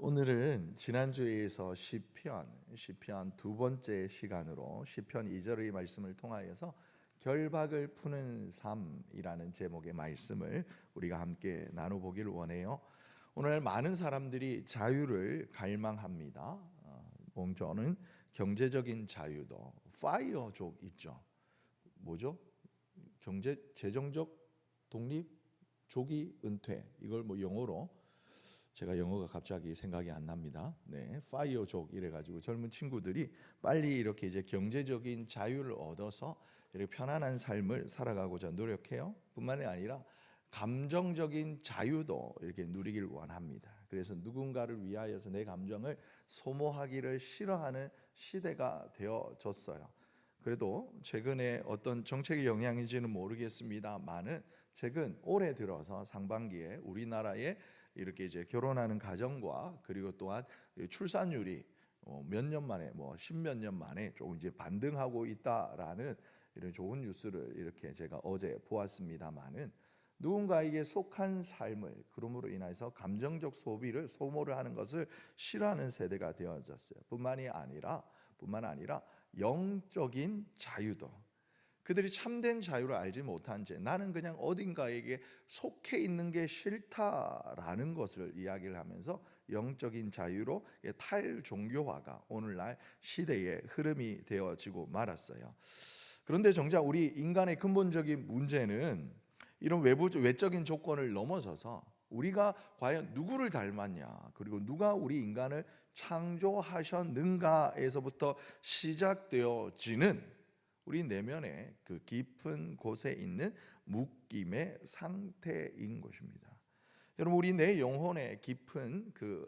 오늘은 지난주에 이어서 시편 두 번째 시간으로 시편 2절의 말씀을 통하여서 결박을 푸는 삶이라는 제목의 말씀을 우리가 함께 나눠보기를 원해요. 오늘 많은 사람들이 자유를 갈망합니다. 먼저는 경제적인 자유도 파이어족 있죠. 뭐죠? 재정적 독립, 조기 은퇴, 이걸 영어로 제가 영어가 갑자기 생각이 안 납니다. 파이어족 이래가지고 젊은 친구들이 빨리 이렇게 이제 경제적인 자유를 얻어서 이렇게 편안한 삶을 살아가고자 노력해요. 뿐만이 아니라 감정적인 자유도 이렇게 누리길 원합니다. 그래서 누군가를 위하여서 내 감정을 소모하기를 싫어하는 시대가 되어졌어요. 그래도 최근에 어떤 정책의 영향인지는 모르겠습니다만은 최근 올해 들어서 상반기에 우리나라에 이렇게 이제 결혼하는 가정과 그리고 또한 출산율이 몇 년 만에 십몇 년 만에 조금 이제 반등하고 있다라는 이런 좋은 뉴스를 이렇게 제가 어제 보았습니다만은 누군가에게 속한 삶을 그럼으로 인해서 감정적 소모를 하는 것을 싫어하는 세대가 되어졌어요. 뿐만 아니라 영적인 자유도 그들이 참된 자유를 알지 못한 채 나는 그냥 어딘가에게 속해 있는 게 싫다라는 것을 이야기를 하면서 영적인 자유로 탈종교화가 오늘날 시대의 흐름이 되어지고 말았어요. 그런데 정작 우리 인간의 근본적인 문제는 이런 외적인 조건을 넘어서서 우리가 과연 누구를 닮았냐, 그리고 누가 우리 인간을 창조하셨는가에서부터 시작되어지는 우리 내면의 그 깊은 곳에 있는 묶임의 상태인 것입니다. 여러분, 우리 내 영혼의 깊은 그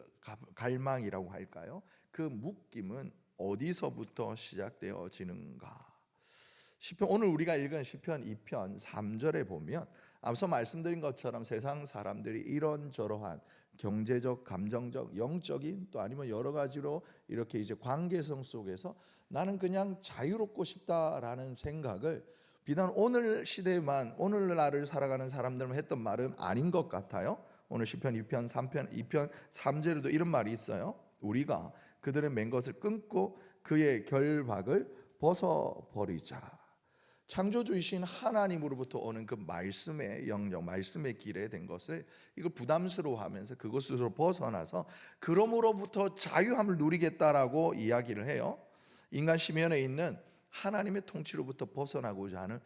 갈망이라고 할까요? 그 묶임은 어디서부터 시작되어지는가? 오늘 우리가 읽은 시편 2편 3절에 보면 앞서 말씀드린 것처럼 세상 사람들이 이런저러한 경제적, 감정적, 영적인 또 아니면 여러 가지로 이렇게 이제 관계성 속에서 나는 그냥 자유롭고 싶다라는 생각을 비단 오늘 시대만 오늘날을 살아가는 사람들만 했던 말은 아닌 것 같아요. 오늘 시편 2편 3절에도 이런 말이 있어요. 우리가 그들의 맨 것을 끊고 그의 결박을 벗어버리자. 창조주이신 하나님으로부터 오는 그 말씀의 영역, 말씀의 길에 된 것을 이걸 부담스러워하면서 그것으로 벗어나서 그럼으로부터 자유함을 누리겠다라고 이야기를 해요. 인간 심연에 있는 하나님의 통치로부터 벗어나고자 하는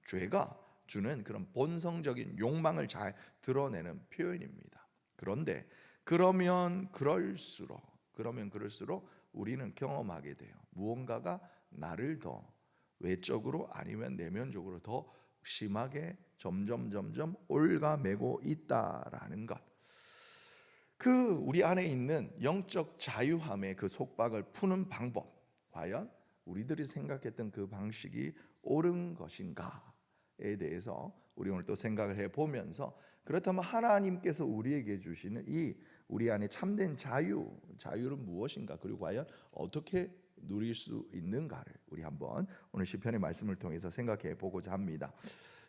죄가 주는 그런 본성적인 욕망을 잘 드러내는 표현입니다. 그런데 그러면 그럴수록 우리는 경험하게 돼요. 무언가가 나를 더 외적으로 아니면 내면적으로 더 심하게 점점 올가매고 있다라는 것. 그 우리 안에 있는 영적 자유함의 그 속박을 푸는 방법, 과연 우리들이 생각했던 그 방식이 옳은 것인가에 대해서 우리 오늘 또 생각을 해보면서, 그렇다면 하나님께서 우리에게 주시는 이 우리 안에 참된 자유는 무엇인가, 그리고 과연 어떻게 누릴 수 있는가를 우리 한번 오늘 시편의 말씀을 통해서 생각해 보고자 합니다.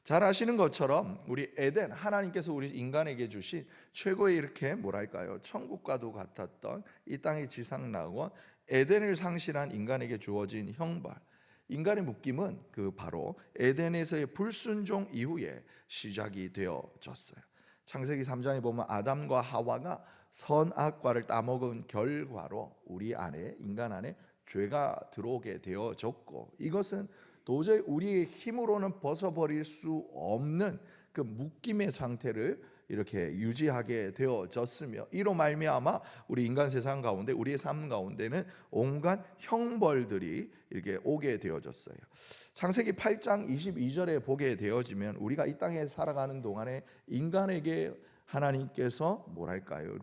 잘 아시는 것처럼 우리 에덴, 하나님께서 우리 인간에게 주신 최고의 이렇게 천국과도 같았던 이 땅의 지상낙원 에덴을 상실한 인간에게 주어진 형벌, 인간의 묶임은 그 바로 에덴에서의 불순종 이후에 시작이 되어졌어요. 창세기 3장에 보면 아담과 하와가 선악과를 따먹은 결과로 우리 안에, 인간 안에 죄가 들어오게 되어졌고, 이것은 도저히 우리의 힘으로는 벗어버릴 수 없는 그 묶임의 상태를 이렇게 유지하게 되어졌으며, 이로 말미암아 우리 인간 세상 가운데, 우리의 삶 가운데는 온갖 형벌들이 이렇게 오게 되어졌어요. 창세기 8장 22절에 보게 되어지면 우리가 이 땅에 살아가는 동안에 인간에게 하나님께서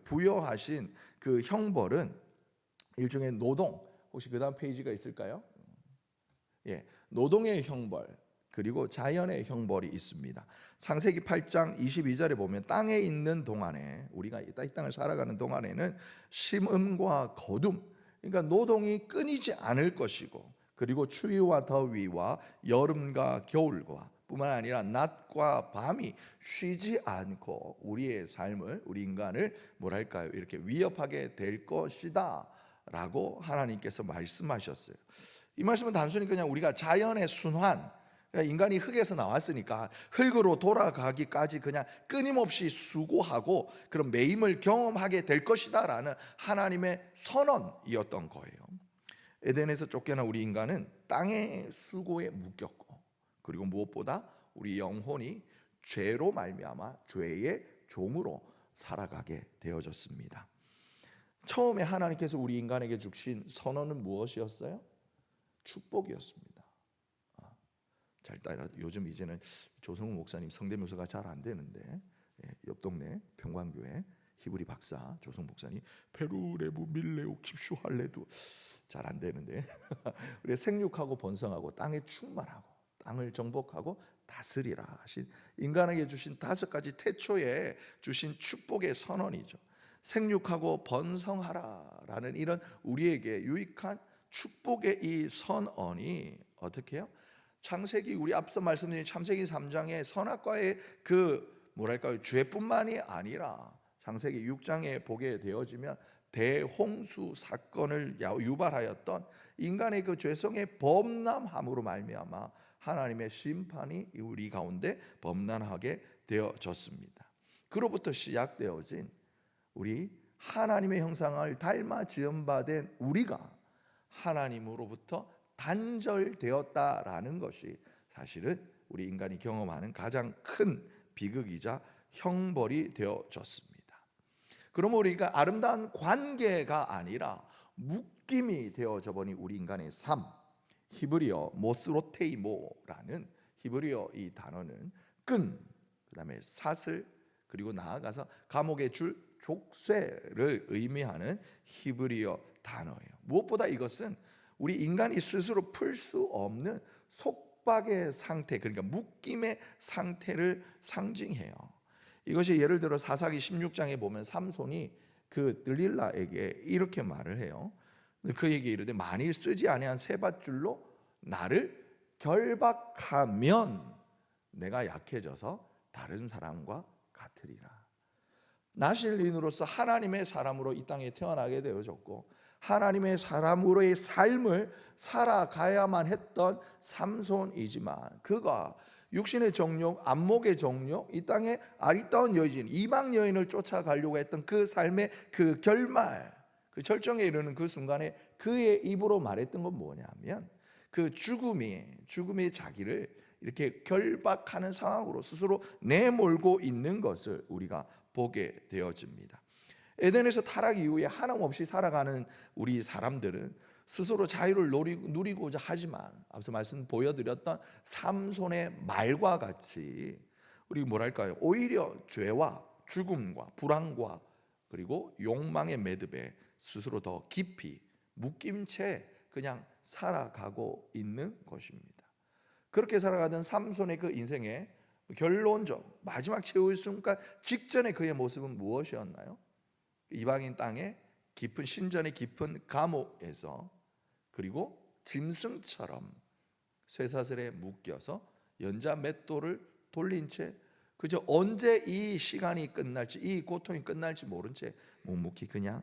부여하신 그 형벌은 일종의 노동, 혹시 그 다음 페이지가 있을까요? 노동의 형벌, 그리고 자연의 형벌이 있습니다. 창세기 8장 22절에 보면 땅에 있는 동안에, 우리가 이 땅을 살아가는 동안에는 심음과 거둠, 그러니까 노동이 끊이지 않을 것이고, 그리고 추위와 더위와 여름과 겨울과 뿐만 아니라 낮과 밤이 쉬지 않고 우리의 삶을, 우리 인간을 뭐랄까요, 이렇게 위협하게 될 것이다 라고 하나님께서 말씀하셨어요. 이 말씀은 단순히 그냥 우리가 자연의 순환, 그러니까 인간이 흙에서 나왔으니까 흙으로 돌아가기까지 그냥 끊임없이 수고하고 그런 매임을 경험하게 될 것이다 라는 하나님의 선언이었던 거예요. 에덴에서 쫓겨난 우리 인간은 땅의 수고에 묶였고, 그리고 무엇보다 우리 영혼이 죄로 말미암아 죄의 종으로 살아가게 되어졌습니다. 처음에 하나님께서 우리 인간에게 주신 선언은 무엇이었어요? 축복이었습니다. 잘 따라. 요즘 이제는 조성우 목사님 성대묘사가 잘 안 되는데, 옆 동네 평광교회 히브리 박사 조성 목사님 페루레부 밀레오 킵슈 할레도 잘 안 되는데 우리 생육하고 번성하고 땅에 충만하고 땅을 정복하고 다스리라 하신 인간에게 주신 5가지 태초에 주신 축복의 선언이죠. 생육하고 번성하라라는 이런 우리에게 유익한 축복의 이 선언이 어떻게 해요? 창세기, 우리 앞서 말씀드린 창세기 3장의 선악과의 그 뭐랄까요, 죄뿐만이 아니라 창세기 6장에 보게 되어지면 대홍수 사건을 유발하였던 인간의 그 죄성의 범람함으로 말미암아 하나님의 심판이 우리 가운데 범람하게 되어졌습니다. 그로부터 시작되어진 우리 하나님의 형상을 닮아 지음받은 우리가 하나님으로부터 단절되었다라는 것이 사실은 우리 인간이 경험하는 가장 큰 비극이자 형벌이 되어졌습니다. 그러면 우리가 아름다운 관계가 아니라 묶임이 되어져 버린 우리 인간의 삶, 히브리어 모스로테이모라는 히브리어 이 단어는 끈, 그다음에 사슬, 그리고 나아가서 감옥에 줄 족쇄를 의미하는 히브리어 단어예요. 무엇보다 이것은 우리 인간이 스스로 풀 수 없는 속박의 상태, 그러니까 묶임의 상태를 상징해요. 이것이 예를 들어 사사기 16장에 보면 삼손이 그 들릴라에게 이렇게 말을 해요. 그에게 이르되 만일 쓰지 아니한 세밧줄로 나를 결박하면 내가 약해져서 다른 사람과 같으리라. 나실인으로서 하나님의 사람으로 이 땅에 태어나게 되어졌고 하나님의 사람으로의 삶을 살아가야만 했던 삼손이지만 그가 육신의 정욕, 안목의 정욕, 이 땅에 아리따운 여인, 이방 여인을 쫓아가려고 했던 그 삶의 그 결말, 그 절정에 이르는 그 순간에 그의 입으로 말했던 건 뭐냐면 그 죽음이 자기를 이렇게 결박하는 상황으로 스스로 내몰고 있는 것을 우리가 보게 되어집니다. 에덴에서 타락 이후에 하나님 없이 살아가는 우리 사람들은 스스로 자유를 누리고자 하지만 앞서 말씀 보여드렸던 삼손의 말과 같이 우리 뭐랄까요, 오히려 죄와 죽음과 불안과 그리고 욕망의 매듭에 스스로 더 깊이 묶인 채 그냥 살아가고 있는 것입니다. 그렇게 살아가던 삼손의 그 인생의 결론적 마지막 최후의 순간 직전의 그의 모습은 무엇이었나요? 이방인 땅에 깊은 신전의 깊은 감옥에서 그리고 짐승처럼 쇠사슬에 묶여서 연자 맷돌을 돌린 채 그저 언제 이 시간이 끝날지, 이 고통이 끝날지 모른 채 묵묵히 그냥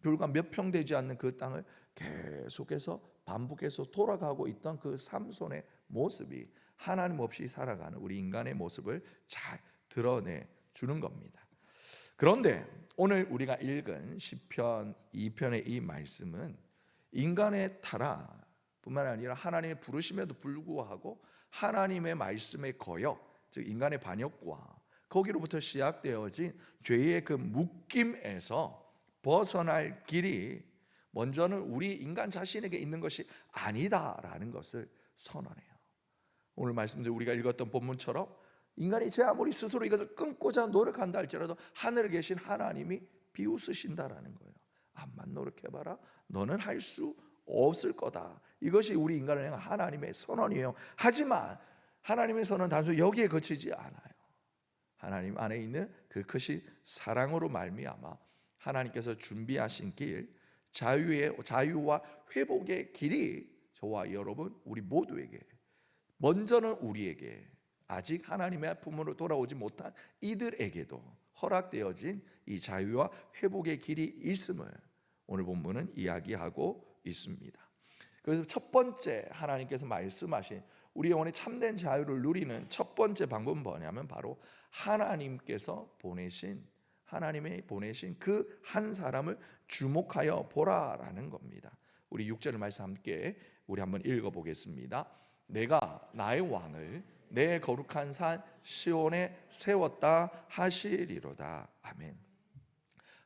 불과 몇 평 되지 않는 그 땅을 계속해서 반복해서 돌아가고 있던 그 삼손의 모습이 하나님 없이 살아가는 우리 인간의 모습을 잘 드러내 주는 겁니다. 그런데 오늘 우리가 읽은 시편 2편의 이 말씀은 인간의 타락뿐만 아니라 하나님의 부르심에도 불구하고 하나님의 말씀의 거역, 즉 인간의 반역과 거기로부터 시작되어진 죄의 그 묶임에서 벗어날 길이 먼저는 우리 인간 자신에게 있는 것이 아니다라는 것을 선언해요. 오늘 말씀대로 우리가 읽었던 본문처럼 인간이 제 아무리 스스로 이것을 끊고자 노력한다 할지라도 하늘에 계신 하나님이 비웃으신다라는 거예요. 암만 노력해봐라 너는 할 수 없을 거다. 이것이 우리 인간을 향한 하나님의 선언이에요. 하지만 하나님의 선언은 단순히 여기에 그치지 않아요. 하나님 안에 있는 그 크신 사랑으로 말미암아 하나님께서 준비하신 길, 자유와 회복의 길이 저와 여러분 우리 모두에게 먼저는 우리에게, 아직 하나님의 품으로 돌아오지 못한 이들에게도 허락되어진 이 자유와 회복의 길이 있음을 오늘 본문은 이야기하고 있습니다. 그래서 첫 번째 하나님께서 말씀하신 우리 영혼의 참된 자유를 누리는 첫 번째 방법은 뭐냐면 바로 하나님께서 보내신, 하나님의 보내신 그 한 사람을 주목하여 보라라는 겁니다. 우리 6절의 말씀 함께 우리 한번 읽어보겠습니다. 내가 나의 왕을 내 거룩한 산 시온에 세웠다 하시리로다. 아멘.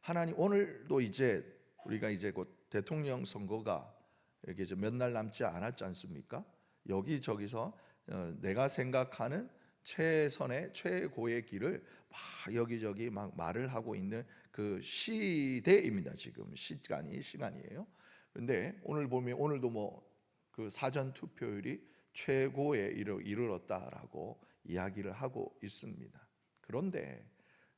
하나님, 오늘도 이제 우리가 이제 곧 대통령 선거가 이렇게 몇 날 남지 않았지 않습니까? 여기저기서 내가 생각하는 최선의 최고의 길을 막 여기저기 막 말을 하고 있는 그 시대입니다. 지금 시간이에요. 그런데 오늘 보면 오늘도 뭐 그 사전 투표율이 최고에 이르렀다라고 이야기를 하고 있습니다. 그런데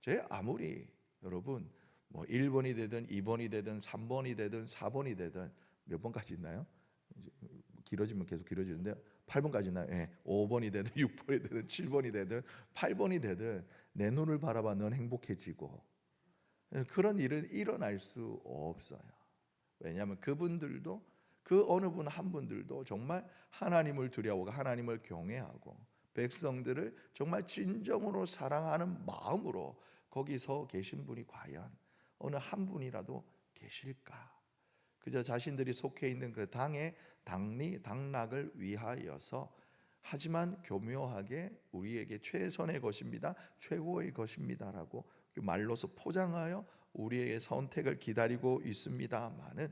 제 아무리 여러분 뭐 1번이 되든 2번이 되든 3번이 되든 4번이 되든 몇 번까지 있나요? 이제 길어지면 계속 길어지는데 8번까지 있나요? 예. 5번이 되든 6번이 되든 7번이 되든 8번이 되든 내 눈을 바라봐 넌 행복해지고, 그런 일은 일어날 수 없어요. 왜냐하면 그분들도 그 어느 분 한 분들도 정말 하나님을 두려워하고 하나님을 경외하고 백성들을 정말 진정으로 사랑하는 마음으로 거기서 계신 분이 과연 어느 한 분이라도 계실까? 그저 자신들이 속해 있는 그 당의 당락을 위하여서, 하지만 교묘하게 우리에게 최선의 것입니다, 최고의 것입니다라고 말로서 포장하여 우리의 선택을 기다리고 있습니다만은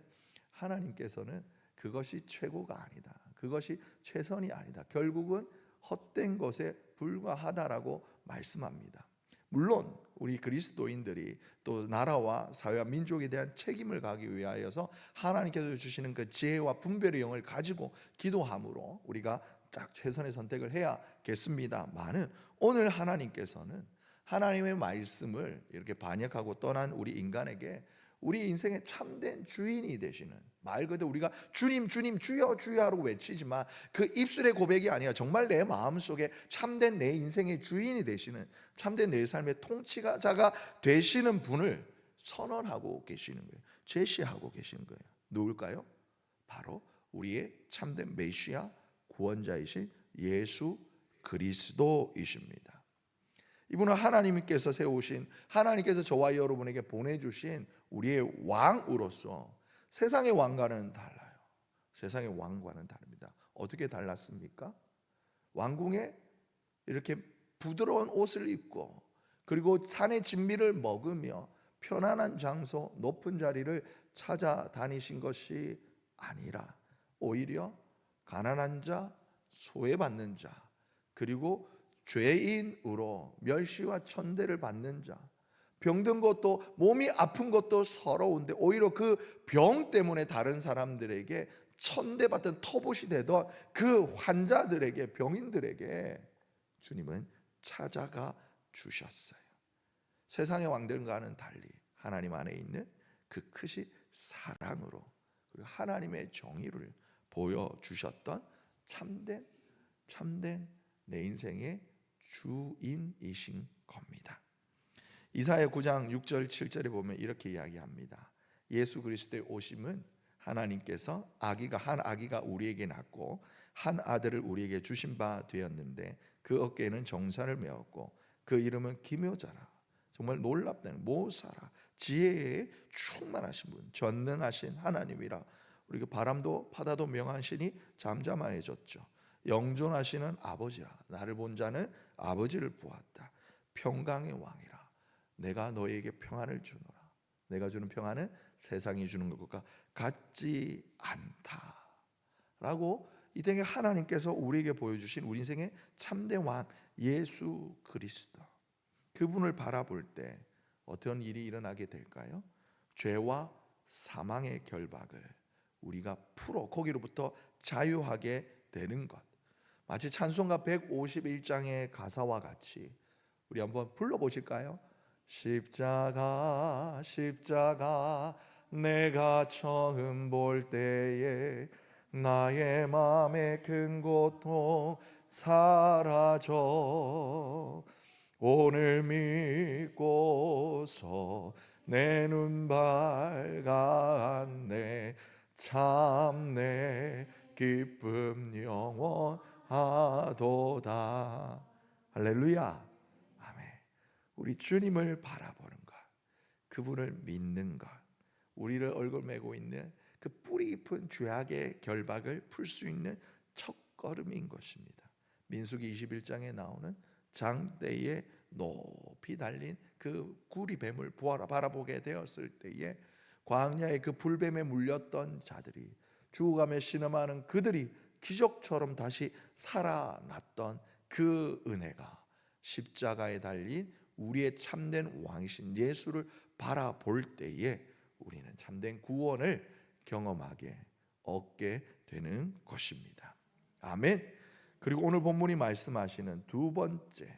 하나님께서는 그것이 최고가 아니다, 그것이 최선이 아니다, 결국은 헛된 것에 불과하다라고 말씀합니다. 물론 우리 그리스도인들이 또 나라와 사회와 민족에 대한 책임을 가기 위하여서 하나님께서 주시는 그 지혜와 분별의 영을 가지고 기도함으로 우리가 딱 최선의 선택을 해야겠습니다만은, 오늘 하나님께서는 하나님의 말씀을 이렇게 반역하고 떠난 우리 인간에게 우리 인생의 참된 주인이 되시는, 말 그대로 우리가 주님 주님 주여 주여라고 외치지만 그 입술의 고백이 아니라 정말 내 마음속에 참된 내 인생의 주인이 되시는, 참된 내 삶의 통치자가 되시는 분을 선언하고 계시는 거예요. 제시하고 계시는 거예요. 누굴까요? 바로 우리의 참된 메시아 구원자이신 예수 그리스도이십니다. 이분은 하나님께서 세우신, 하나님께서 저와 여러분에게 보내주신 우리의 왕으로서 세상의 왕과는 달라요. 세상의 왕과는 다릅니다. 어떻게 달랐습니까? 왕궁에 이렇게 부드러운 옷을 입고 그리고 산의 진미를 먹으며 편안한 장소, 높은 자리를 찾아다니신 것이 아니라 오히려 가난한 자, 소외받는 자, 그리고 죄인으로 멸시와 천대를 받는 자, 병든 것도 몸이 아픈 것도 서러운데 오히려 그 병 때문에 다른 사람들에게 천대받던 터봇이 되던 그 환자들에게, 병인들에게 주님은 찾아가 주셨어요. 세상의 왕들과는 달리 하나님 안에 있는 그 크신 사랑으로 그리고 하나님의 정의를 보여주셨던 참된 내 인생의 주인이신 겁니다. 이사야 9장 6절 7절에 보면 이렇게 이야기합니다. 예수 그리스도의 오심은 하나님께서 한 아기가 우리에게 낳고 한 아들을 우리에게 주신 바 되었는데 그 어깨에는 정사를 메었고 그 이름은 기묘자라, 정말 놀랍다는 모사라, 지혜에 충만하신 분, 전능하신 하나님이라. 우리가 바람도 바다도 명하시니 잠잠하여졌죠. 영존하시는 아버지라, 나를 본 자는 아버지를 보았다. 평강의 왕이라, 내가 너에게 평안을 주노라. 내가 주는 평안은 세상이 주는 것과 같지 않다 라고 이 땅에 하나님께서 우리에게 보여주신 우리 인생의 참된 왕 예수 그리스도, 그분을 바라볼 때 어떤 일이 일어나게 될까요? 죄와 사망의 결박을 우리가 풀어 거기로부터 자유하게 되는 것, 마치 찬송가 151장의 가사와 같이 우리 한번 불러보실까요? 십자가 십자가 내가 처음 볼 때에 나의 마음에 큰 고통 사라져. 오늘 믿고서 내 눈 밝았네. 참 내 기쁨 영원하도다. 할렐루야. 아멘. 우리 주님을 바라보는 것, 그분을 믿는 것, 우리를 얼굴 메고 있는 그 뿌리 깊은 죄악의 결박을 풀 수 있는 첫걸음인 것입니다. 민수기 21장에 나오는 장대에 높이 달린 그 구리뱀을 바라보게 되었을 때에 광야의 그 불뱀에 물렸던 자들이, 죽어가며 신음하는 그들이 기적처럼 다시 살아났던 그 은혜가 십자가에 달린 우리의 참된 왕이신 예수를 바라볼 때에 우리는 참된 구원을 경험하게 얻게 되는 것입니다. 아멘. 그리고 오늘 본문이 말씀하시는 두 번째,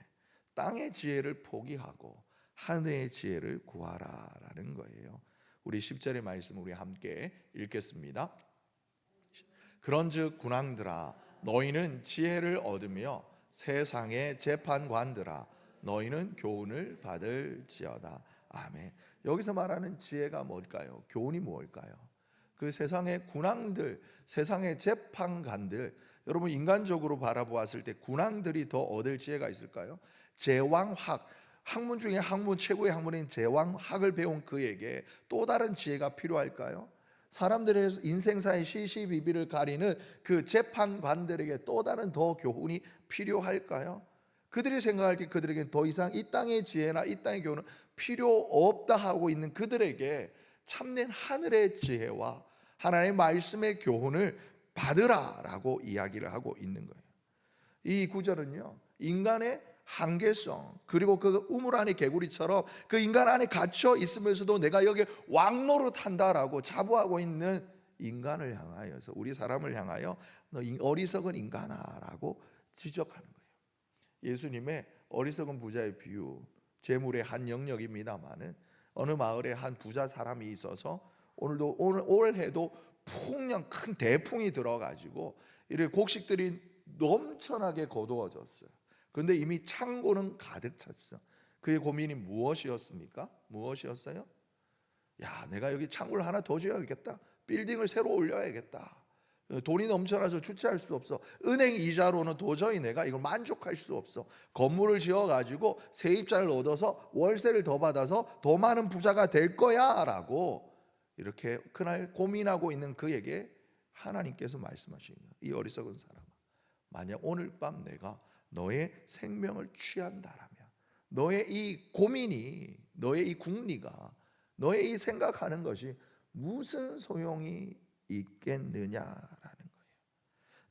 땅의 지혜를 포기하고 하늘의 지혜를 구하라라는 거예요. 우리 10절의 말씀 우리 함께 읽겠습니다. 그런즉 군왕들아, 너희는 지혜를 얻으며 세상의 재판관들아, 너희는 교훈을 받을지어다. 아멘. 여기서 말하는 지혜가 뭘까요? 교훈이 무엇일까요? 그 세상의 군왕들, 세상의 재판관들, 여러분 인간적으로 바라보았을 때 군왕들이 더 얻을 지혜가 있을까요? 제왕학, 학문 중에 학문 최고의 학문인 제왕학을 배운 그에게 또 다른 지혜가 필요할까요? 사람들의 인생사의 시시비비를 가리는 그 재판관들에게 또 다른 더 교훈이 필요할까요? 그들이 생각할 때 그들에게 더 이상 이 땅의 지혜나 이 땅의 교훈은 필요 없다 하고 있는 그들에게 참된 하늘의 지혜와 하나님의 말씀의 교훈을 받으라라고 이야기를 하고 있는 거예요. 이 구절은요, 인간의 한계성, 그리고 그 우물 안의 개구리처럼 그 인간 안에 갇혀 있으면서도 내가 여기 왕노릇한다라고 자부하고 있는 인간을 향하여서, 우리 사람을 향하여 너 어리석은 인간아라고 지적하는 거예요. 예수님의 어리석은 부자의 비유, 재물의 한 영역입니다만은 어느 마을에 한 부자 사람이 있어서 올해도 풍년 큰 대풍이 들어가지고 이렇게 곡식들이 넘쳐나게 거두어졌어요. 그런데 이미 창고는 가득 찼어. 그의 고민이 무엇이었습니까? 무엇이었어요? 야, 내가 여기 창고를 하나 더 지어야겠다. 빌딩을 새로 올려야겠다. 돈이 넘쳐나서 주체할 수 없어. 은행 이자로는 도저히 내가 이걸 만족할 수 없어. 건물을 지어가지고 세입자를 얻어서 월세를 더 받아서 더 많은 부자가 될 거야 라고 이렇게 그날 고민하고 있는 그에게 하나님께서 말씀하시는 거예요. 이 어리석은 사람아, 만약 오늘 밤 내가 너의 생명을 취한다라면 너의 이 고민이, 너의 이 궁리가, 너의 이 생각하는 것이 무슨 소용이 있겠느냐라는 거예요.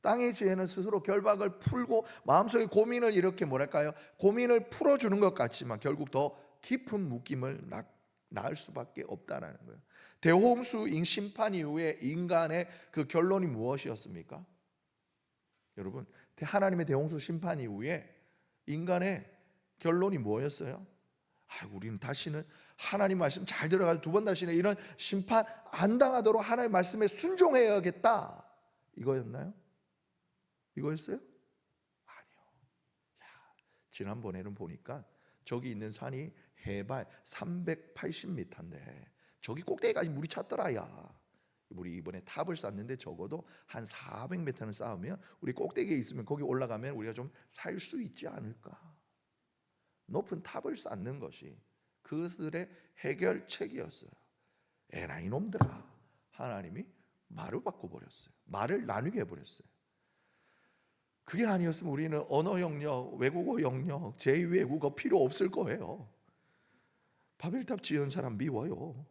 땅의 지혜는 스스로 결박을 풀고 마음속의 고민을 이렇게 뭐랄까요? 고민을 풀어주는 것 같지만 결국 더 깊은 묶임을 낳을 수밖에 없다라는 거예요. 대홍수인 심판 이후에 인간의 그 결론이 무엇이었습니까? 여러분, 하나님의 대홍수 심판 이후에 인간의 결론이 뭐였어요? 우리는 다시는 하나님 말씀 잘 들어가지고 두 번 다시는 이런 심판 안 당하도록 하나님 말씀에 순종해야겠다, 이거였나요? 이거였어요? 아니요. 지난번에는 보니까 저기 있는 산이 해발 380m인데 저기 꼭대기까지 물이 찼더라. 야, 우리 이번에 탑을 쌓는데 적어도 한 400m는 쌓으면 우리 꼭대기에 있으면 거기 올라가면 우리가 좀 살 수 있지 않을까. 높은 탑을 쌓는 것이 그들의 해결책이었어요. 에라 이놈들아, 하나님이 말을 바꿔버렸어요. 말을 나누게 해버렸어요. 그게 아니었으면 우리는 언어 영역, 외국어 영역, 제2외국어 필요 없을 거예요. 바벨탑 지은 사람 미워요.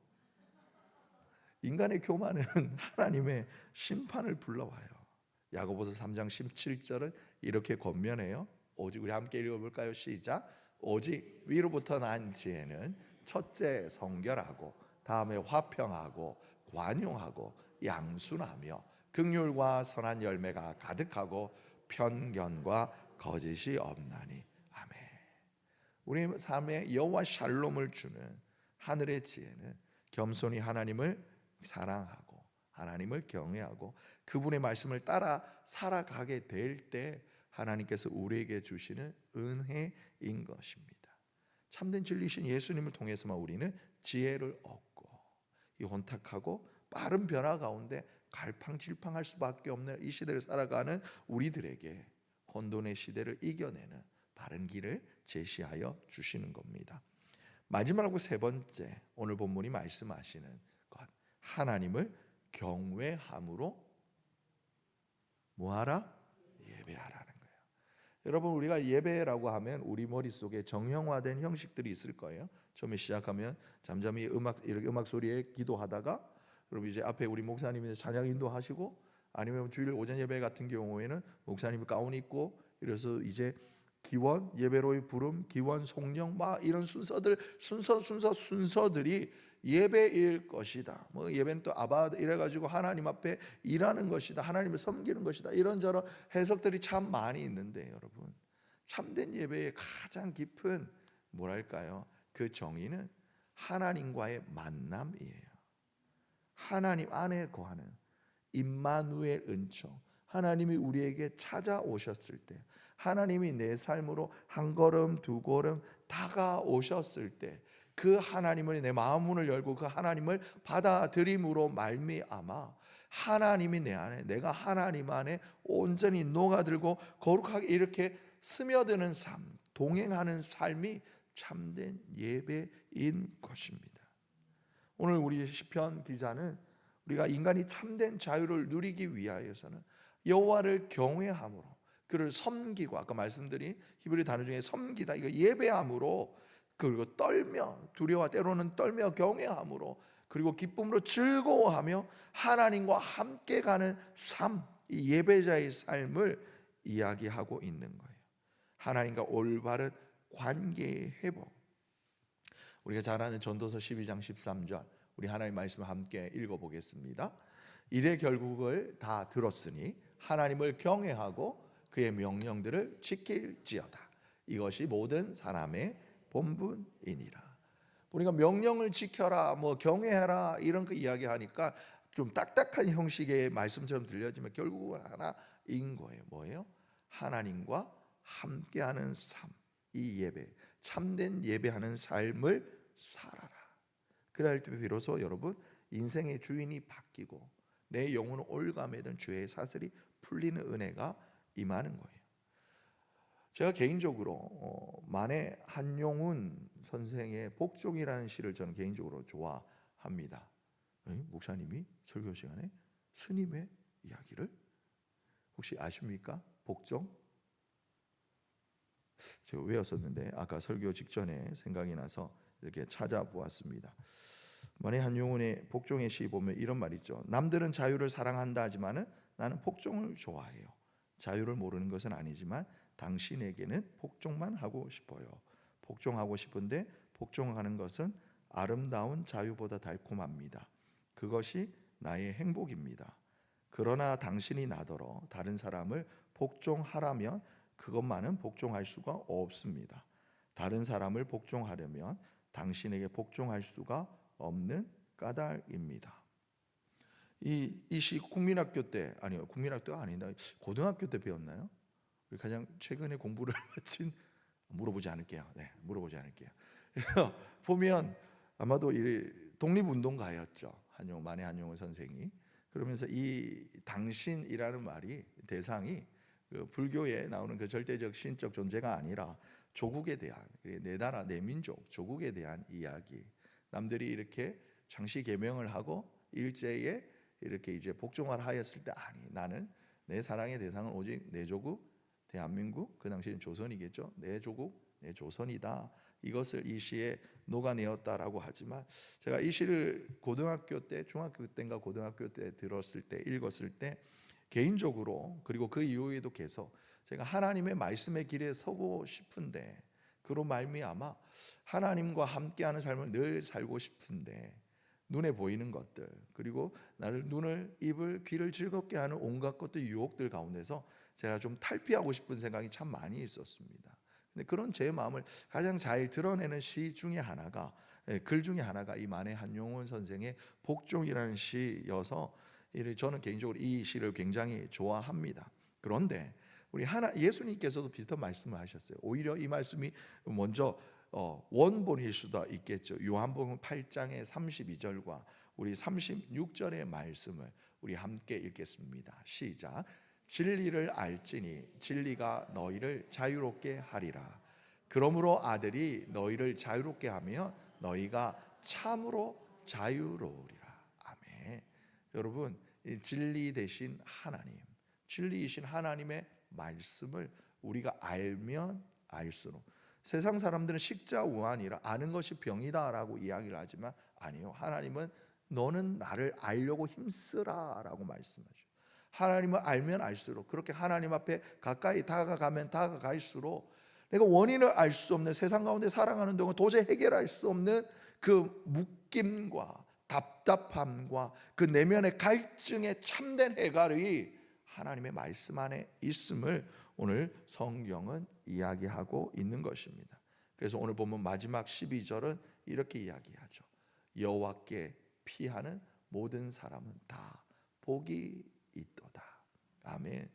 인간의 교만은 하나님의 심판을 불러와요. 야고보서 3장 17절은 이렇게 권면해요. 오직, 우리 함께 읽어볼까요? 시작. 오직 위로부터 난 지혜는 첫째 성결하고 다음에 화평하고 관용하고 양순하며 긍휼과 선한 열매가 가득하고 편견과 거짓이 없나니. 아멘. 우리 삶에 여호와 샬롬을 주는 하늘의 지혜는 겸손히 하나님을 사랑하고 하나님을 경외하고 그분의 말씀을 따라 살아가게 될 때 하나님께서 우리에게 주시는 은혜인 것입니다. 참된 진리신 예수님을 통해서만 우리는 지혜를 얻고 이 혼탁하고 빠른 변화 가운데 갈팡질팡할 수밖에 없는 이 시대를 살아가는 우리들에게 혼돈의 시대를 이겨내는 바른 길을 제시하여 주시는 겁니다. 마지막으로 세 번째, 오늘 본문이 말씀하시는 것, 하나님을 경외함으로 뭐하라? 예배하라는 거예요. 여러분, 우리가 예배라고 하면 우리 머릿속에 정형화된 형식들이 있을 거예요. 처음에 시작하면 잠잠히 음악 소리에 기도하다가, 그럼 이제 앞에 우리 목사님이 찬양 인도하시고, 아니면 주일 오전 예배 같은 경우에는 목사님이 가운 입고 이래서 이제 기원, 예배로의 부름, 기원, 송령 막 이런 순서들이 예배일 것이다. 뭐 예배는 또 아바 이래가지고 하나님 앞에 일하는 것이다, 하나님을 섬기는 것이다, 이런저런 해석들이 참 많이 있는데, 여러분, 참된 예배의 가장 깊은 뭐랄까요? 그 정의는 하나님과의 만남이에요. 하나님 안에 거하는 임마누엘 은총, 하나님이 우리에게 찾아오셨을 때, 하나님이 내 삶으로 한 걸음 두 걸음 다가오셨을 때, 그 하나님을 내 마음 문을 열고 그 하나님을 받아들임으로 말미암아 하나님이 내 안에, 내가 하나님 안에 온전히 녹아들고 거룩하게 이렇게 스며드는 삶, 동행하는 삶이 참된 예배인 것입니다. 오늘 우리 시편 기자는 우리가 인간이 참된 자유를 누리기 위하여서는 여호와를 경외함으로 그를 섬기고, 아까 말씀드린 히브리 단어 중에 섬기다, 이거 예배함으로, 그리고 떨며, 두려워 때로는 떨며 경외함으로, 그리고 기쁨으로 즐거워하며 하나님과 함께 가는 삶, 이 예배자의 삶을 이야기하고 있는 거예요. 하나님과 올바른 관계의 회복. 우리가 잘 아는 전도서 12장 13절, 우리 하나님 말씀을 함께 읽어보겠습니다. 이래 결국을 다 들었으니 하나님을 경외하고 그의 명령들을 지킬지어다. 이것이 모든 사람의 본분이니라. 우리가 명령을 지켜라, 뭐 경외하라 이런 거 이야기하니까 좀 딱딱한 형식의 말씀처럼 들려지면 결국은 하나인 거예요. 뭐예요? 하나님과 함께하는 삶, 이 예배, 참된 예배하는 삶을 살아라. 그럴 때 비로소 여러분, 인생의 주인이 바뀌고 내 영혼을 올가매던 죄의 사슬이 풀리는 은혜가 임하는 거예요. 제가 개인적으로 만해 한용운 선생의 복종이라는 시를 저는 개인적으로 좋아합니다. 목사님이 설교 시간에 스님의 이야기를 혹시 아십니까? 복종? 제가 외웠었는데 아까 설교 직전에 생각이 나서 이렇게 찾아보았습니다. 만해 한용운의 복종의 시 보면 이런 말 있죠. 남들은 자유를 사랑한다 하지만은 나는 복종을 좋아해요. 자유를 모르는 것은 아니지만 당신에게는 복종만 하고 싶어요. 복종하고 싶은데 복종하는 것은 아름다운 자유보다 달콤합니다. 그것이 나의 행복입니다. 그러나 당신이 나더러 다른 사람을 복종하라면 그것만은 복종할 수가 없습니다. 다른 사람을 복종하려면 당신에게 복종할 수가 없는 까닭입니다. 이 시 국민학교 때, 아니요, 국민학교가 아니다, 고등학교 때 배웠나요? 우리 가장 최근에 공부를 마친, 물어보지 않을게요. 네, 물어보지 않을게요. 보면 아마도 이 독립운동가였죠. 만해 한용운 선생이. 그러면서 이 당신이라는 말이, 대상이 그 불교에 나오는 그 절대적 신적 존재가 아니라 조국에 대한, 내 나라 내 민족 조국에 대한 이야기. 남들이 이렇게 장시 계명을 하고 일제에 이렇게 이제 복종을 하였을 때, 아니, 나는 내 사랑의 대상은 오직 내 조국 대한민국, 그 당시엔 조선이겠죠. 내 조국 내 조선이다. 이것을 이 시에 녹아내었다라고 하지만, 제가 이 시를 고등학교 때, 중학교 때인가 고등학교 때 들었을 때, 읽었을 때 개인적으로, 그리고 그 이후에도 계속 제가 하나님의 말씀의 길에 서고 싶은데, 그로 말미암아 하나님과 함께하는 삶을 늘 살고 싶은데, 눈에 보이는 것들, 그리고 나를 눈을, 입을, 귀를 즐겁게 하는 온갖 것들, 유혹들 가운데서 제가 좀 탈피하고 싶은 생각이 참 많이 있었습니다. 근데 그런 제 마음을 가장 잘 드러내는 시 중에 하나가, 글 중에 하나가 이 만해 한용운 선생의 복종이라는 시여서 저는 개인적으로 이 시를 굉장히 좋아합니다. 그런데 우리 예수님께서도 비슷한 말씀을 하셨어요. 오히려 이 말씀이 먼저 원본일 수도 있겠죠. 요한복음 8장의 32절과 우리 36절의 말씀을 우리 함께 읽겠습니다. 시작. 진리를 알지니 진리가 너희를 자유롭게 하리라. 그러므로 아들이 너희를 자유롭게 하며 너희가 참으로 자유로우리라. 아멘. 여러분, 이 진리 되신 하나님, 진리이신 하나님의 말씀을 우리가 알면 알수록, 세상 사람들은 식자우환이라 아는 것이 병이다라고 이야기를 하지만 아니요, 하나님은 너는 나를 알려고 힘쓰라라고 말씀하셔요. 하나님을 알면 알수록, 그렇게 하나님 앞에 가까이 다가가면 다가갈수록 내가 원인을 알 수 없는, 세상 가운데 살아가는 동안 도저히 해결할 수 없는 그 묶임과 답답함과 그 내면의 갈증의 참된 해결이 하나님의 말씀 안에 있음을 오늘 성경은 이야기하고 있는 것입니다. 그래서 오늘 보면 마지막 12절은 이렇게 이야기하죠. 여호와께 피하는 모든 사람은 다 복이 있도다. 아멘.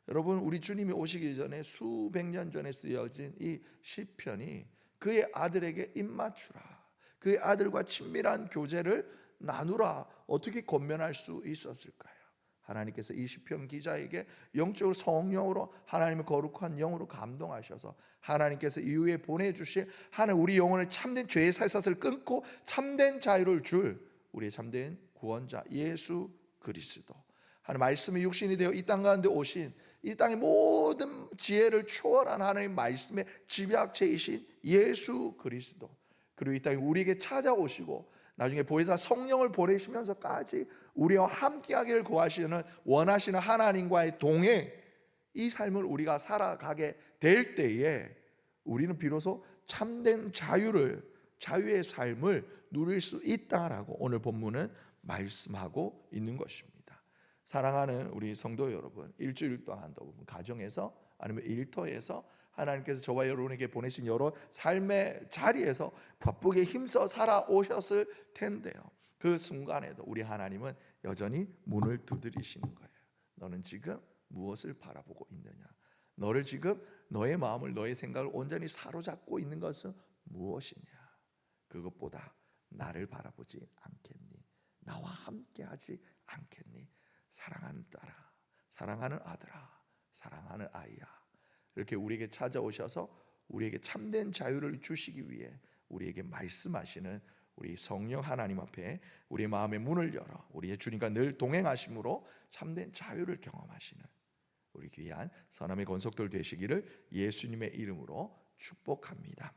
여러분, 우리 주님이 오시기 전에 수백 년 전에 쓰여진 이 시편이 그의 아들에게 입맞추라, 그의 아들과 친밀한 교제를 나누라, 어떻게 권면할 수 있었을까요? 하나님께서 이 시편 기자에게 영적으로 성령으로, 하나님의 거룩한 영으로 감동하셔서 하나님께서 이후에 보내주실 하나님, 우리 영혼을 참된 죄의 살갗을 끊고 참된 자유를 줄 우리의 참된 구원자 예수 그리스도, 하나님 말씀이 육신이 되어 이 땅 가운데 오신, 이 땅의 모든 지혜를 초월한 하나님 말씀의 집약체이신 예수 그리스도, 그리고 이 땅에 우리에게 찾아오시고 나중에 보혜사 성령을 보내시면서까지 우리와 함께하기를 구하시는 원하시는 하나님과의 동행, 이 삶을 우리가 살아가게 될 때에 우리는 비로소 참된 자유의 삶을 누릴 수 있다라고 오늘 본문은 말씀하고 있는 것입니다. 사랑하는 우리 성도 여러분, 일주일 동안도 가정에서 아니면 일터에서 하나님께서 저와 여러분에게 보내신 여러 삶의 자리에서 바쁘게 힘써 살아오셨을 텐데요, 그 순간에도 우리 하나님은 여전히 문을 두드리시는 거예요. 너는 지금 무엇을 바라보고 있느냐? 너를 지금, 너의 마음을, 너의 생각을 온전히 사로잡고 있는 것은 무엇이냐? 그것보다 나를 바라보지 않겠니? 나와 함께하지 않겠니? 사랑하는 딸아, 사랑하는 아들아, 사랑하는 아이야, 이렇게 우리에게 찾아오셔서 우리에게 참된 자유를 주시기 위해 우리에게 말씀하시는 우리 성령 하나님 앞에 우리의 마음의 문을 열어 우리의 주님과 늘 동행하심으로 참된 자유를 경험하시는 우리 귀한 선함의 권속들 되시기를 예수님의 이름으로 축복합니다.